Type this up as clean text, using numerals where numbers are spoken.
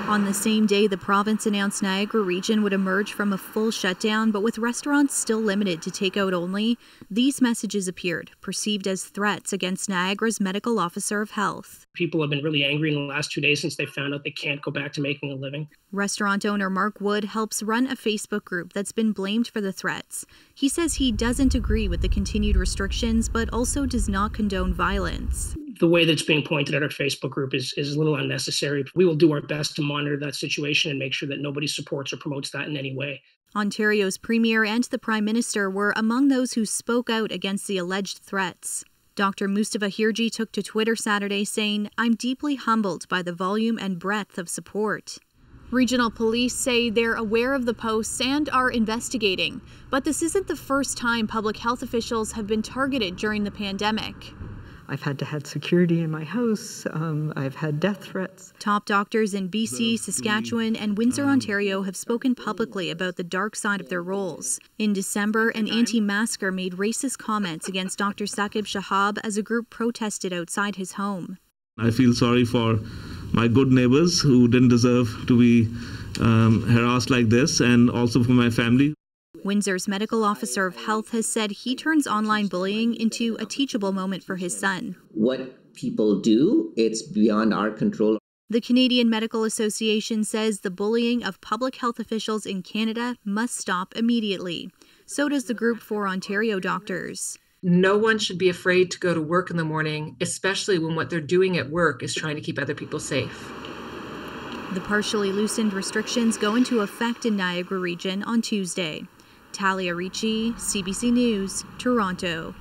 On the same day, the province announced Niagara region would emerge from a full shutdown, but with restaurants still limited to takeout only, these messages appeared, perceived as threats against Niagara's medical officer of health. People have been really angry in the last 2 days since they found out they can't go back to making a living. Restaurant owner Mark Wood helps run a Facebook group that's been blamed for the threats. He says he doesn't agree with the continued restrictions, but also does not condone violence. The way that it's being pointed at our Facebook group is a little unnecessary. We will do our best to monitor that situation and make sure that nobody supports or promotes that in any way. Ontario's Premier and the Prime Minister were among those who spoke out against the alleged threats. Dr. Mustafa Hirji took to Twitter Saturday saying, "I'm deeply humbled by the volume and breadth of support." Regional police say they're aware of the posts and are investigating, but this isn't the first time public health officials have been targeted during the pandemic. I've had to have security in my house. I've had death threats. Top doctors in BC, Saskatchewan, and Windsor, Ontario have spoken publicly about the dark side of their roles. In December, an anti-masker made racist comments against Dr. Saqib Shahab as a group protested outside his home. I feel sorry for my good neighbors who didn't deserve to be harassed like this, and also for my family. Windsor's medical officer of health has said he turns online bullying into a teachable moment for his son. What people do, it's beyond our control. The Canadian Medical Association says the bullying of public health officials in Canada must stop immediately. So does the group for Ontario doctors. No one should be afraid to go to work in the morning, especially when what they're doing at work is trying to keep other people safe. The partially loosened restrictions go into effect in Niagara region on Tuesday. Talia Ricci, CBC News, Toronto.